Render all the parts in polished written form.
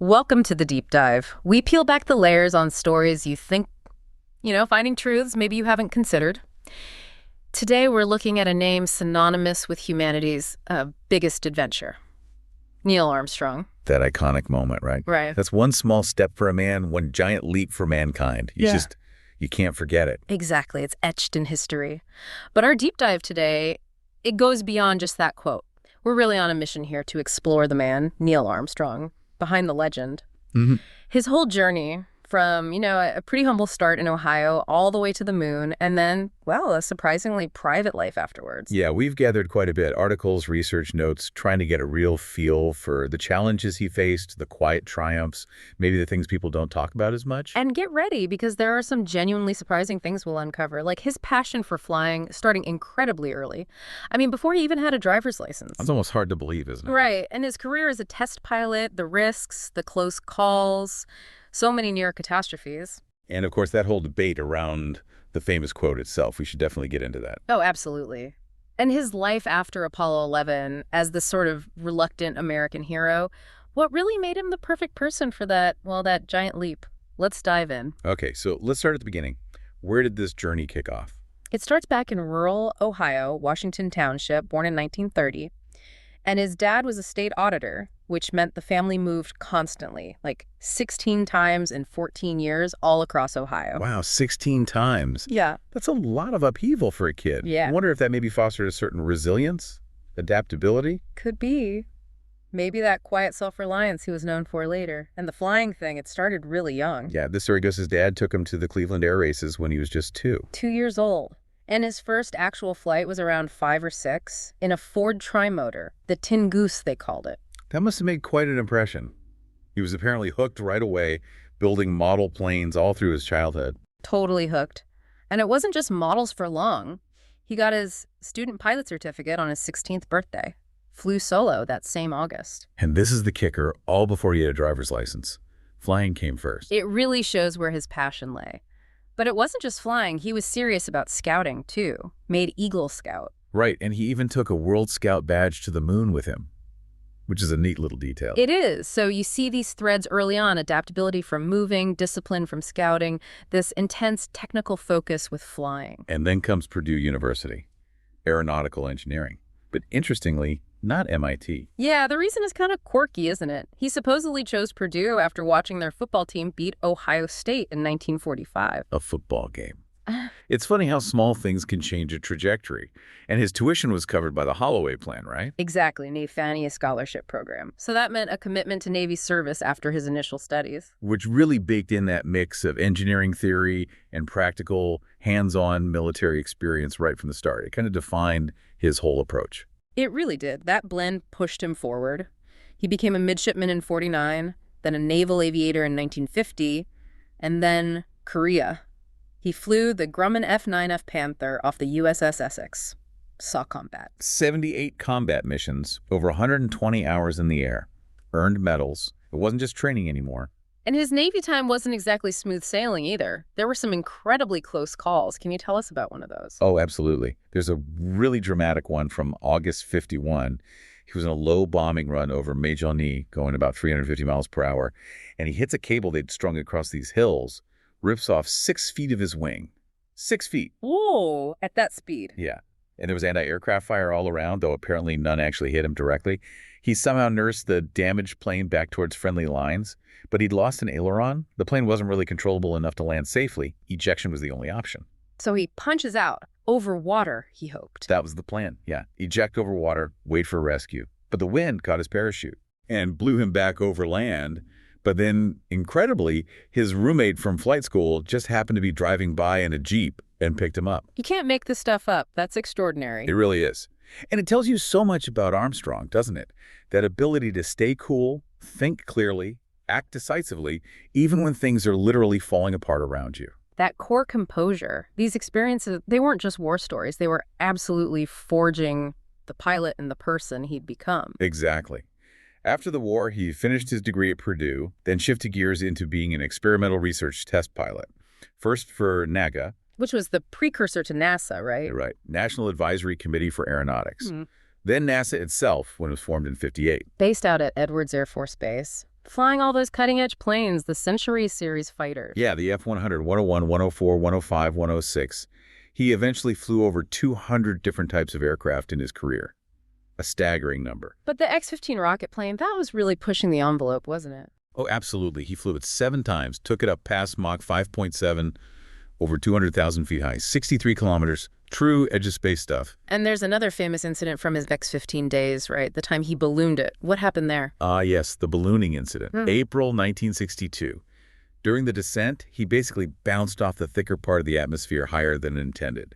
Welcome to the deep dive. We peel back the layers on stories you think, finding truths maybe you haven't considered. Today, we're looking at a name synonymous with humanity's biggest adventure, Neil Armstrong. That iconic moment, right? Right. That's one small step for a man, one giant leap for mankind. You can't forget it. Exactly. It's etched in history. But our deep dive today, it goes beyond just that quote. We're really on a mission here to explore the man, Neil Armstrong, behind the legend. Mm-hmm. His whole journey from, a pretty humble start in Ohio all the way to the moon, and then, a surprisingly private life afterwards. Yeah, we've gathered quite a bit. Articles, research notes, trying to get a real feel for the challenges he faced, the quiet triumphs, maybe the things people don't talk about as much. And get ready, because there are some genuinely surprising things we'll uncover, like his passion for flying starting incredibly early. I mean, before he even had a driver's license. That's almost hard to believe, isn't it? Right. And his career as a test pilot, the risks, the close calls, so many near catastrophes. And of course, that whole debate around the famous quote itself, we should definitely get into that. Oh, absolutely. And his life after Apollo 11 as the sort of reluctant American hero, what really made him the perfect person for that giant leap. Let's dive in. Okay, so let's start at the beginning. Where did this journey kick off? It starts back in rural Ohio, Washington Township, born in 1930. And his dad was a state auditor, which meant the family moved constantly, like 16 times in 14 years, all across Ohio. Wow, 16 times. Yeah. That's a lot of upheaval for a kid. Yeah. I wonder if that maybe fostered a certain resilience, adaptability. Could be. Maybe that quiet self-reliance he was known for later. And the flying thing, it started really young. Yeah, this story goes his dad took him to the Cleveland Air Races when he was just 2. 2 years old. And his first actual flight was around 5 or 6 in a Ford trimotor, the Tin Goose, they called it. That must have made quite an impression. He was apparently hooked right away, building model planes all through his childhood. Totally hooked. And it wasn't just models for long. He got his student pilot certificate on his 16th birthday. Flew solo that same August. And this is the kicker, all before he had a driver's license. Flying came first. It really shows where his passion lay. But it wasn't just flying. He was serious about scouting, too. Made Eagle Scout. Right, and he even took a World Scout badge to the moon with him, which is a neat little detail. It is. So you see these threads early on, adaptability from moving, discipline from scouting, this intense technical focus with flying. And then comes Purdue University, aeronautical engineering. But interestingly, not MIT. Yeah, the reason is kind of quirky, isn't it? He supposedly chose Purdue after watching their football team beat Ohio State in 1945. A football game. It's funny how small things can change a trajectory. And his tuition was covered by the Holloway Plan, right? Exactly, Nathaniel Scholarship Program. So that meant a commitment to Navy service after his initial studies. Which really baked in that mix of engineering theory and practical, hands-on military experience right from the start. It kind of defined his whole approach. It really did. That blend pushed him forward. He became a midshipman in 49, then a naval aviator in 1950, and then Korea. He flew the Grumman F-9F Panther off the USS Essex. Saw combat. 78 combat missions, over 120 hours in the air. Earned medals. It wasn't just training anymore. And his Navy time wasn't exactly smooth sailing either. There were some incredibly close calls. Can you tell us about one of those? Oh, absolutely. There's a really dramatic one from August 51. He was in a low bombing run over Magellan, going about 350 miles per hour, and he hits a cable they'd strung across these hills, rips off 6 feet of his wing. 6 feet. Whoa, at that speed. Yeah. And there was anti-aircraft fire all around, though apparently none actually hit him directly. He somehow nursed the damaged plane back towards friendly lines, but he'd lost an aileron. The plane wasn't really controllable enough to land safely. Ejection was the only option. So he punches out. Over water, he hoped. That was the plan, yeah. Eject over water, wait for rescue. But the wind caught his parachute and blew him back over land. But then, incredibly, his roommate from flight school just happened to be driving by in a Jeep and picked him up. You can't make this stuff up. That's extraordinary. It really is. And it tells you so much about Armstrong, doesn't it? That ability to stay cool, think clearly, act decisively, even when things are literally falling apart around you. That core composure. These experiences, they weren't just war stories. They were absolutely forging the pilot and the person he'd become. Exactly. After the war, he finished his degree at Purdue, then shifted gears into being an experimental research test pilot. First for NAGA. Which was the precursor to NASA, right? Right. National Advisory Committee for Aeronautics. Then NASA itself, when it was formed in '58. Based out at Edwards Air Force Base. flying all those cutting-edge planes, the Century Series fighters. Yeah, the F-100, 101, 104, 105, 106. He eventually flew over 200 different types of aircraft in his career. A staggering number. But the X-15 rocket plane, that was really pushing the envelope, wasn't it? Oh, absolutely. He flew it 7 times, took it up past Mach 5.7, over 200,000 feet high, 63 kilometers, true edge of space stuff. And there's another famous incident from his X-15 days, right? The time he ballooned it. What happened there? Yes, the ballooning incident, April 1962. During the descent, he basically bounced off the thicker part of the atmosphere higher than intended.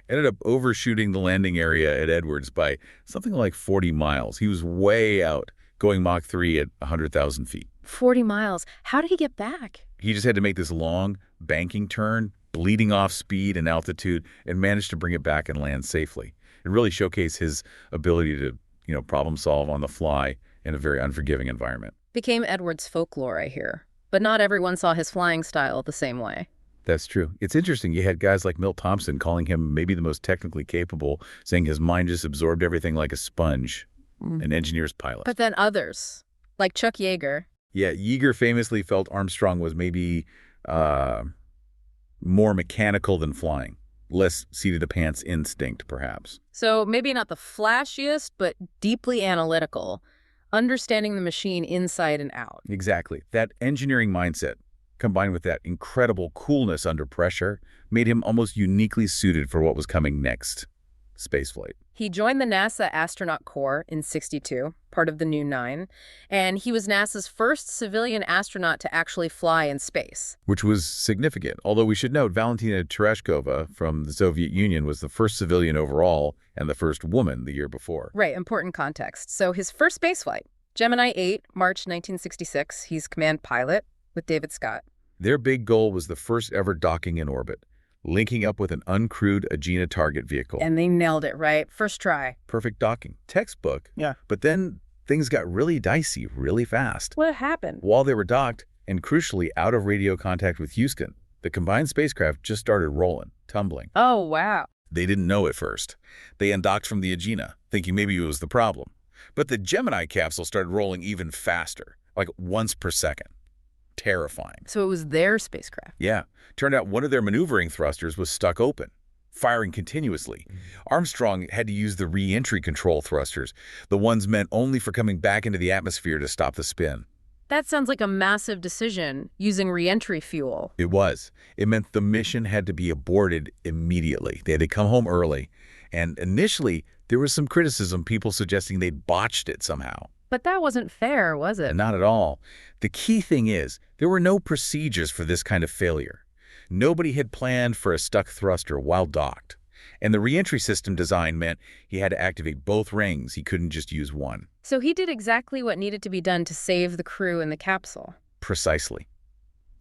Ended up overshooting the landing area at Edwards by something like 40 miles. He was way out, going Mach 3 at 100,000 feet. 40 miles. How did he get back? He just had to make this long banking turn, bleeding off speed and altitude, and managed to bring it back and land safely. It really showcased his ability to, problem solve on the fly in a very unforgiving environment. Became Edwards folklore, I hear. But not everyone saw his flying style the same way. That's true. It's interesting. You had guys like Milt Thompson calling him maybe the most technically capable, saying his mind just absorbed everything like a sponge, an engineer's pilot. But then others, like Chuck Yeager. Yeah, Yeager famously felt Armstrong was maybe more mechanical than flying, less seat-of-the-pants instinct, perhaps. So maybe not the flashiest, but deeply analytical, understanding the machine inside and out. Exactly. That engineering mindset, combined with that incredible coolness under pressure, made him almost uniquely suited for what was coming next, spaceflight. He joined the NASA Astronaut Corps in '62, part of the New Nine, and he was NASA's first civilian astronaut to actually fly in space. Which was significant, although we should note Valentina Tereshkova from the Soviet Union was the first civilian overall and the first woman the year before. Right, important context. So his first spaceflight, Gemini 8, March 1966, he's command pilot with David Scott. Their big goal was the first ever docking in orbit, linking up with an uncrewed Agena target vehicle. And they nailed it, right? First try. Perfect docking. Textbook. Yeah. But then things got really dicey really fast. What happened? While they were docked, and crucially out of radio contact with Houston, the combined spacecraft just started rolling, tumbling. Oh, wow. They didn't know at first. They undocked from the Agena, thinking maybe it was the problem. But the Gemini capsule started rolling even faster, like once per second. Terrifying. So it was their spacecraft. Yeah. Turned out one of their maneuvering thrusters was stuck open, firing continuously. Armstrong had to use the re-entry control thrusters, the ones meant only for coming back into the atmosphere to stop the spin. That sounds like a massive decision, using re-entry fuel. It was. It meant the mission had to be aborted immediately. They had to come home early. And initially, there was some criticism, people suggesting they'd botched it somehow. But that wasn't fair, was it? Not at all. The key thing is, there were no procedures for this kind of failure. Nobody had planned for a stuck thruster while docked. And the reentry system design meant he had to activate both rings. He couldn't just use one. So he did exactly what needed to be done to save the crew in the capsule. Precisely.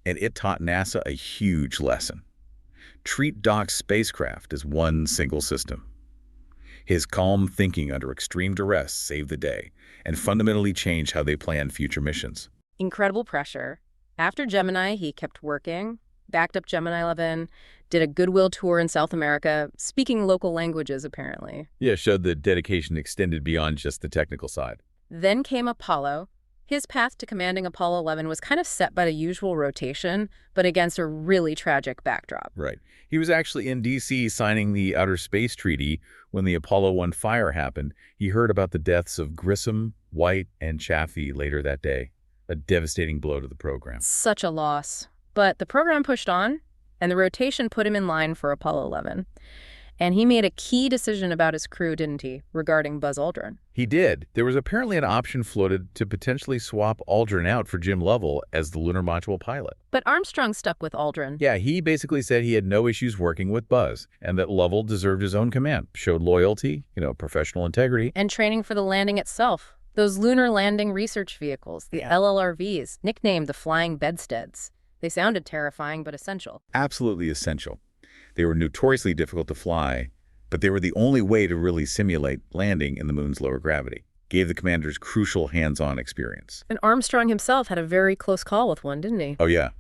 And it taught NASA a huge lesson. Treat docked spacecraft as one single system. His calm thinking under extreme duress saved the day and fundamentally changed how they planned future missions. Incredible pressure. After Gemini, he kept working, backed up Gemini 11, did a goodwill tour in South America, speaking local languages, apparently. Yeah, showed the dedication extended beyond just the technical side. Then came Apollo. His path to commanding Apollo 11 was kind of set by the usual rotation, but against a really tragic backdrop. Right. He was actually in D.C. signing the Outer Space Treaty when the Apollo 1 fire happened. He heard about the deaths of Grissom, White, and Chaffee later that day. A devastating blow to the program. Such a loss. But the program pushed on, and the rotation put him in line for Apollo 11. And he made a key decision about his crew, didn't he, regarding Buzz Aldrin? He did. There was apparently an option floated to potentially swap Aldrin out for Jim Lovell as the lunar module pilot. But Armstrong stuck with Aldrin. Yeah, he basically said he had no issues working with Buzz and that Lovell deserved his own command, showed loyalty, professional integrity. And training for the landing itself. Those lunar landing research vehicles, the LLRVs, nicknamed the Flying Bedsteads. They sounded terrifying but essential. Absolutely essential. They were notoriously difficult to fly, but they were the only way to really simulate landing in the moon's lower gravity. Gave the commanders crucial hands-on experience. And Armstrong himself had a very close call with one, didn't he? Oh, yeah.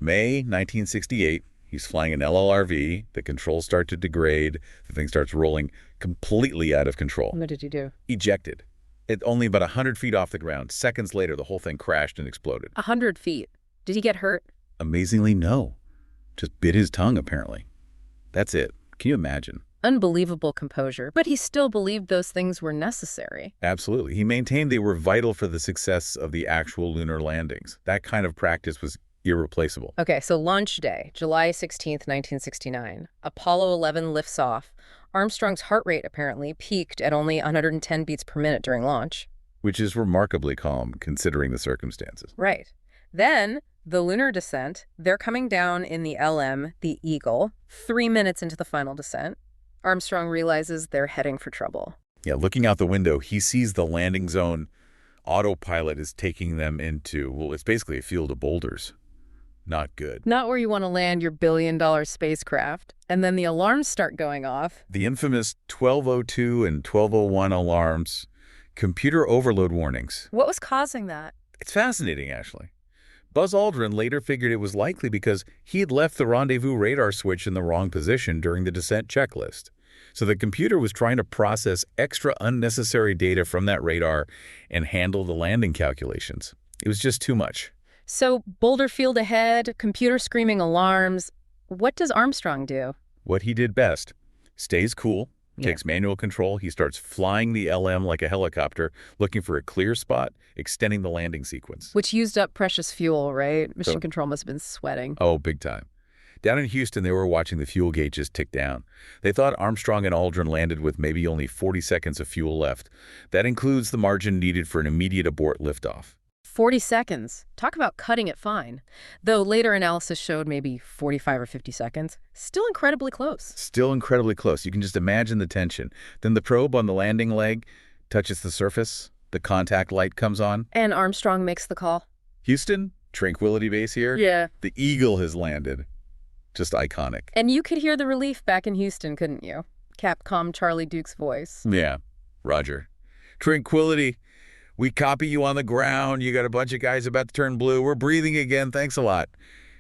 May 1968, he's flying an LLRV. The controls start to degrade. The thing starts rolling completely out of control. What did he do? Ejected. It only about 100 feet off the ground. Seconds later, the whole thing crashed and exploded. 100 feet. Did he get hurt? Amazingly, no. Just bit his tongue, apparently. That's it. Can you imagine? Unbelievable composure. But he still believed those things were necessary. Absolutely. He maintained they were vital for the success of the actual lunar landings. That kind of practice was irreplaceable. Okay, so launch day, July 16th, 1969. Apollo 11 lifts off. Armstrong's heart rate apparently peaked at only 110 beats per minute during launch. Which is remarkably calm, considering the circumstances. Right. Then, the lunar descent, they're coming down in the LM, the Eagle, 3 minutes into the final descent. Armstrong realizes they're heading for trouble. Yeah, looking out the window, he sees the landing zone. Autopilot is taking them into, well, it's basically a field of boulders. Not good. Not where you want to land your billion-dollar spacecraft. And then the alarms start going off. The infamous 1202 and 1201 alarms, computer overload warnings. What was causing that? It's fascinating, actually. Buzz Aldrin later figured it was likely because he had left the rendezvous radar switch in the wrong position during the descent checklist. So the computer was trying to process extra unnecessary data from that radar and handle the landing calculations. It was just too much. So, boulder field ahead, computer screaming alarms. What does Armstrong do? What he did best. Stays cool, takes manual control. He starts flying the LM like a helicopter, looking for a clear spot, extending the landing sequence. Which used up precious fuel, right? Mission control must have been sweating. Oh, big time. Down in Houston, they were watching the fuel gauges tick down. They thought Armstrong and Aldrin landed with maybe only 40 seconds of fuel left. That includes the margin needed for an immediate abort liftoff. 40 seconds. Talk about cutting it fine. Though later analysis showed maybe 45 or 50 seconds. Still incredibly close. Still incredibly close. You can just imagine the tension. Then the probe on the landing leg touches the surface. The contact light comes on. And Armstrong makes the call. Houston, Tranquility Base here. Yeah. The Eagle has landed. Just iconic. And you could hear the relief back in Houston, couldn't you? Capcom Charlie Duke's voice. Yeah. Roger. Tranquility. We copy you on the ground. You got a bunch of guys about to turn blue. We're breathing again. Thanks a lot.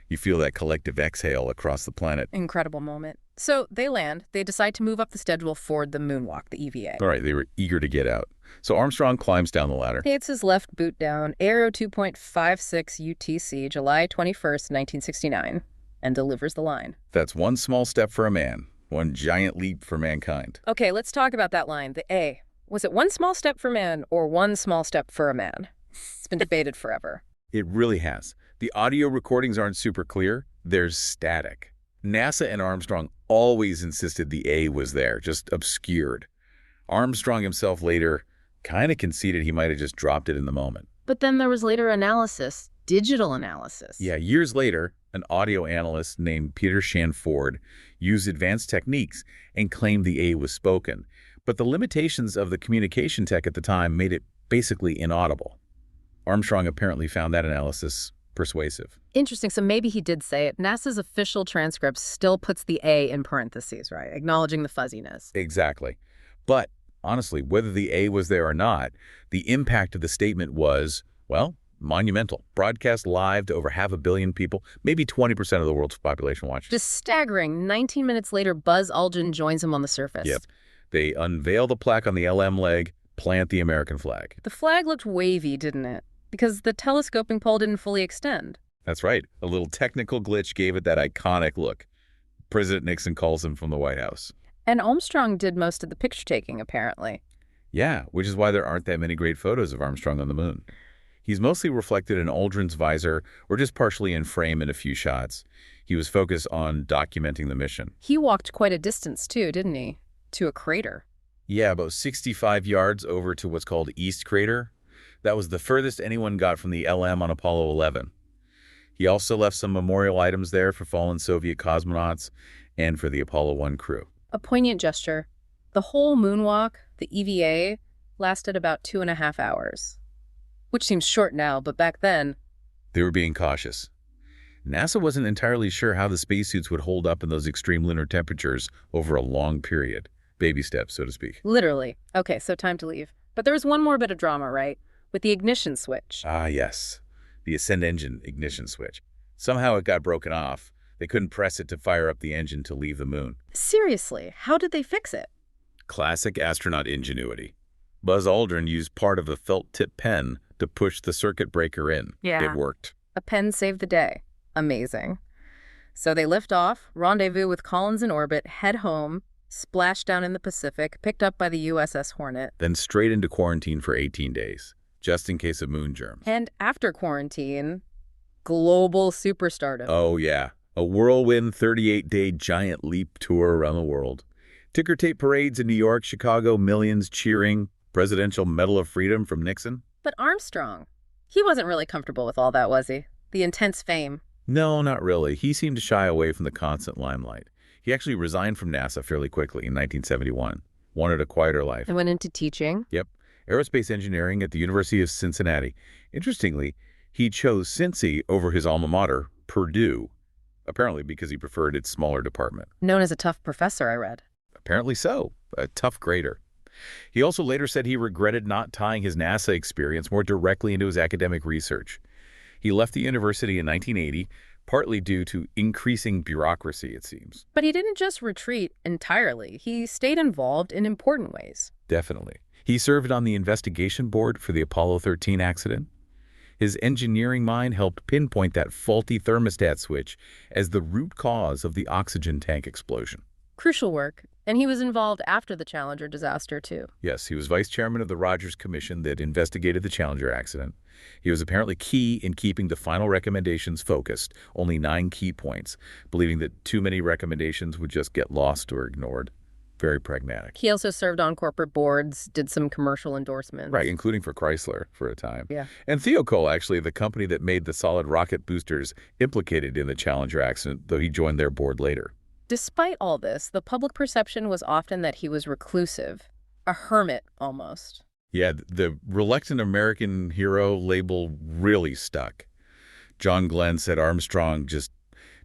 You feel that collective exhale across the planet. Incredible moment. So they land. They decide to move up the schedule for the moonwalk, the EVA. All right, they were eager to get out. So Armstrong climbs down the ladder. He hits his left boot down, Aero 2.56 UTC, July 21st, 1969, and delivers the line. That's one small step for a man, one giant leap for mankind. Okay, let's talk about that line, the A. Was it one small step for man or one small step for a man? It's been debated forever. It really has. The audio recordings aren't super clear. There's static. NASA and Armstrong always insisted the A was there, just obscured. Armstrong himself later kind of conceded he might have just dropped it in the moment. But then there was later analysis, digital analysis. Yeah, years later, an audio analyst named Peter Shanford used advanced techniques and claimed the A was spoken. But the limitations of the communication tech at the time made it basically inaudible. Armstrong apparently found that analysis persuasive. Interesting. So maybe he did say it. NASA's official transcript still puts the A in parentheses, right? Acknowledging the fuzziness. Exactly. But honestly, whether the A was there or not, the impact of the statement was, well, monumental. Broadcast live to over 500 million people, maybe 20% of the world's population watched. Just staggering. 19 minutes later, Buzz Aldrin joins him on the surface. Yep. They unveil the plaque on the LM leg, plant the American flag. The flag looked wavy, didn't it? Because the telescoping pole didn't fully extend. That's right. A little technical glitch gave it that iconic look. President Nixon calls him from the White House. And Armstrong did most of the picture taking, apparently. Yeah, which is why there aren't that many great photos of Armstrong on the moon. He's mostly reflected in Aldrin's visor or just partially in frame in a few shots. He was focused on documenting the mission. He walked quite a distance, too, didn't he? To a crater. Yeah, about 65 yards over to what's called East Crater. That was the furthest anyone got from the LM on Apollo 11. He also left some memorial items there for fallen Soviet cosmonauts and for the Apollo 1 crew. A poignant gesture. The whole moonwalk, the EVA, lasted about 2.5 hours. Which seems short now, but back then... They were being cautious. NASA wasn't entirely sure how the spacesuits would hold up in those extreme lunar temperatures over a long period. Baby steps, so to speak. Literally. Okay, so time to leave. But there was one more bit of drama, right? With the ignition switch. Ah, yes. The Ascend engine ignition switch. Somehow it got broken off. They couldn't press it to fire up the engine to leave the moon. Seriously, how did they fix it? Classic astronaut ingenuity. Buzz Aldrin used part of a felt-tip pen to push the circuit breaker in. Yeah. It worked. A pen saved the day. Amazing. So they lift off, rendezvous with Collins in orbit, head home, splash down in the Pacific, picked up by the USS Hornet. Then straight into quarantine for 18 days, just in case of moon germs. And after quarantine, global superstardom. Oh, yeah. A whirlwind 38-day giant leap tour around the world. Ticker tape parades in New York, Chicago, millions cheering, Presidential Medal of Freedom from Nixon. But Armstrong, he wasn't really comfortable with all that, was he? The intense fame. No, not really. He seemed to shy away from the constant limelight. He actually resigned from NASA fairly quickly in 1971, wanted a quieter life. And went into teaching. Yep. Aerospace engineering at the University of Cincinnati. Interestingly, he chose Cincy over his alma mater, Purdue, apparently because he preferred its smaller department. Known as a tough professor, I read. Apparently so. A tough grader. He also later said he regretted not tying his NASA experience more directly into his academic research. He left the university in 1980, partly due to increasing bureaucracy, it seems. But he didn't just retreat entirely. He stayed involved in important ways. Definitely. He served on the investigation board for the Apollo 13 accident. His engineering mind helped pinpoint that faulty thermostat switch as the root cause of the oxygen tank explosion. Crucial work. And he was involved after the Challenger disaster, too. Yes, he was vice chairman of the Rogers Commission that investigated the Challenger accident. He was apparently key in keeping the final recommendations focused, only 9 key points, believing that too many recommendations would just get lost or ignored. Very pragmatic. He also served on corporate boards, did some commercial endorsements. Right, including for Chrysler for a time. Yeah. And Thiokol, actually, the company that made the solid rocket boosters, implicated in the Challenger accident, though he joined their board later. Despite all this, the public perception was often that he was reclusive, a hermit almost. Yeah, the reluctant American hero label really stuck. John Glenn said Armstrong just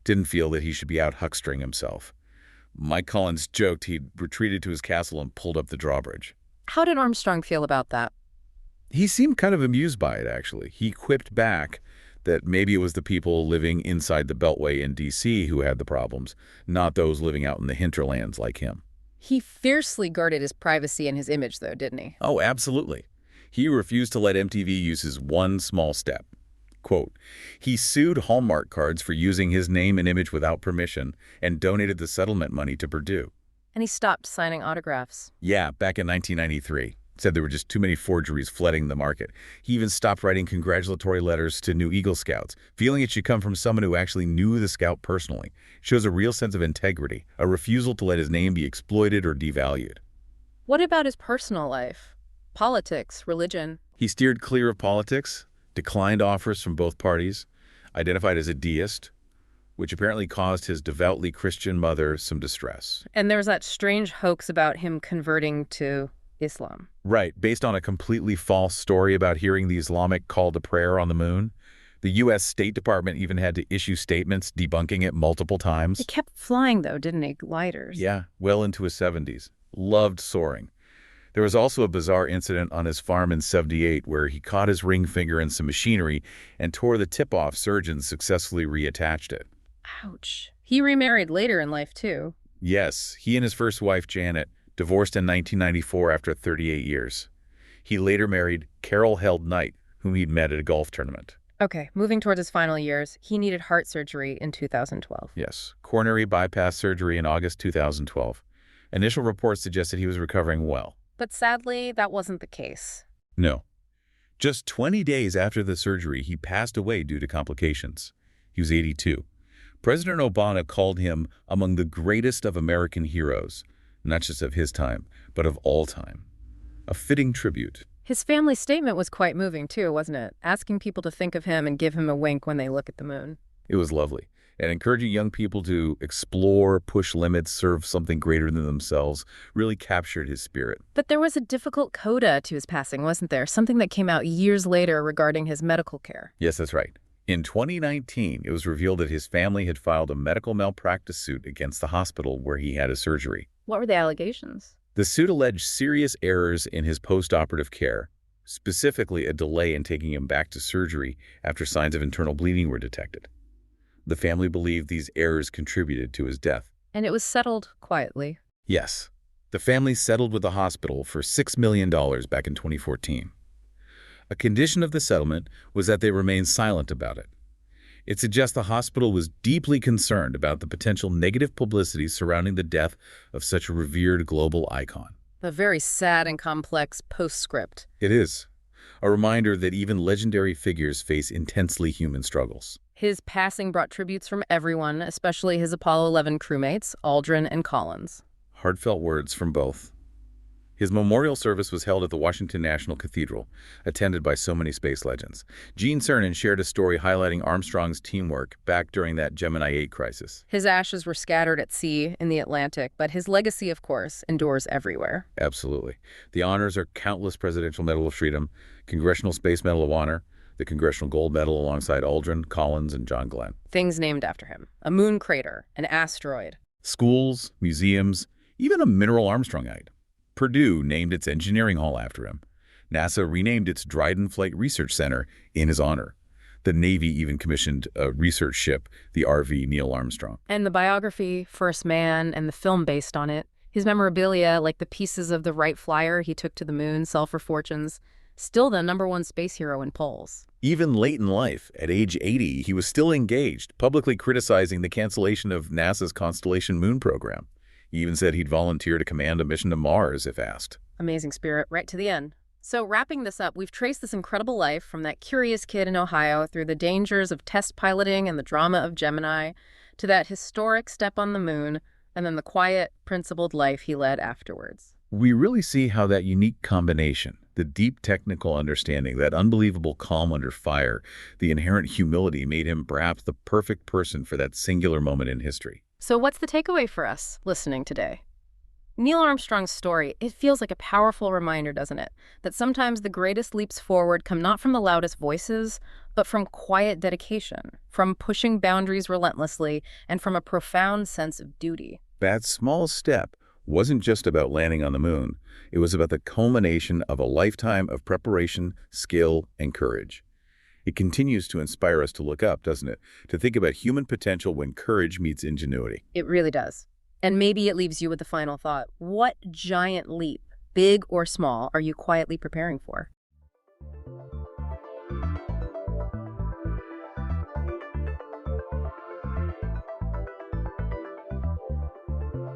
didn't feel that he should be out huckstering himself. Mike Collins joked he'd retreated to his castle and pulled up the drawbridge. How did Armstrong feel about that? He seemed kind of amused by it, actually. He quipped back that maybe it was the people living inside the Beltway in D.C. who had the problems, not those living out in the hinterlands like him. He fiercely guarded his privacy and his image, though, didn't he? Oh, absolutely. He refused to let MTV use his one small step. Quote, he sued Hallmark Cards for using his name and image without permission and donated the settlement money to Purdue. And he stopped signing autographs. Yeah, back in 1993. Said there were just too many forgeries flooding the market. He even stopped writing congratulatory letters to new Eagle Scouts, feeling it should come from someone who actually knew the scout personally. Shows a real sense of integrity, a refusal to let his name be exploited or devalued. What about his personal life? Politics, religion? He steered clear of politics, declined offers from both parties, identified as a deist, which apparently caused his devoutly Christian mother some distress. And there was that strange hoax about him converting to Islam. Right, based on a completely false story about hearing the Islamic call to prayer on the moon. The U.S. State Department even had to issue statements debunking it multiple times. He kept flying, though, didn't he? Gliders. Yeah, well into his 70s. Loved soaring. There was also a bizarre incident on his farm in '78 where he caught his ring finger in some machinery and tore the tip off. Surgeons successfully reattached it. Ouch. He remarried later in life, too. Yes, he and his first wife, Janet, divorced in 1994 after 38 years. He later married Carol Held Knight, whom he'd met at a golf tournament. Okay, moving towards his final years, he needed heart surgery in 2012. Yes, coronary bypass surgery in August 2012. Initial reports suggested he was recovering well. But sadly, that wasn't the case. No. Just 20 days after the surgery, he passed away due to complications. He was 82. President Obama called him among the greatest of American heroes, not just of his time, but of all time. A fitting tribute. His family statement was quite moving, too, wasn't it? Asking people to think of him and give him a wink when they look at the moon. It was lovely. And encouraging young people to explore, push limits, serve something greater than themselves really captured his spirit. But there was a difficult coda to his passing, wasn't there? Something that came out years later regarding his medical care. Yes, that's right. In 2019, it was revealed that his family had filed a medical malpractice suit against the hospital where he had his surgery. What were the allegations? The suit alleged serious errors in his post-operative care, specifically a delay in taking him back to surgery after signs of internal bleeding were detected. The family believed these errors contributed to his death. And it was settled quietly. Yes. The family settled with the hospital for $6 million back in 2014. A condition of the settlement was that they remain silent about it. It suggests the hospital was deeply concerned about the potential negative publicity surrounding the death of such a revered global icon. A very sad and complex postscript. It is. A reminder that even legendary figures face intensely human struggles. His passing brought tributes from everyone, especially his Apollo 11 crewmates, Aldrin and Collins. Heartfelt words from both. His memorial service was held at the Washington National Cathedral, attended by so many space legends. Gene Cernan shared a story highlighting Armstrong's teamwork back during that Gemini 8 crisis. His ashes were scattered at sea in the Atlantic, but his legacy, of course, endures everywhere. Absolutely. The honors are countless Presidential Medal of Freedom, Congressional Space Medal of Honor, the Congressional Gold Medal alongside Aldrin, Collins, and John Glenn. Things named after him. A moon crater, an asteroid. Schools, museums, even a mineral Armstrongite. Purdue named its engineering hall after him. NASA renamed its Dryden Flight Research Center in his honor. The Navy even commissioned a research ship, the RV Neil Armstrong. And the biography, First Man, and the film based on it, his memorabilia, like the pieces of the Wright Flyer he took to the moon, sell for fortunes, still the #1 space hero in polls. Even late in life, at age 80, he was still engaged, publicly criticizing the cancellation of NASA's Constellation Moon program. He even said he'd volunteer to command a mission to Mars if asked. Amazing spirit, right to the end. So wrapping this up, we've traced this incredible life from that curious kid in Ohio through the dangers of test piloting and the drama of Gemini, to that historic step on the moon, and then the quiet, principled life he led afterwards. We really see how that unique combination, the deep technical understanding, that unbelievable calm under fire, the inherent humility made him perhaps the perfect person for that singular moment in history. So what's the takeaway for us listening today? Neil Armstrong's story, it feels like a powerful reminder, doesn't it? That sometimes the greatest leaps forward come not from the loudest voices, but from quiet dedication, from pushing boundaries relentlessly, and from a profound sense of duty. That small step wasn't just about landing on the moon. It was about the culmination of a lifetime of preparation, skill, and courage. It continues to inspire us to look up, doesn't it? To think about human potential when courage meets ingenuity. It really does. And maybe it leaves you with the final thought. What giant leap, big or small, are you quietly preparing for?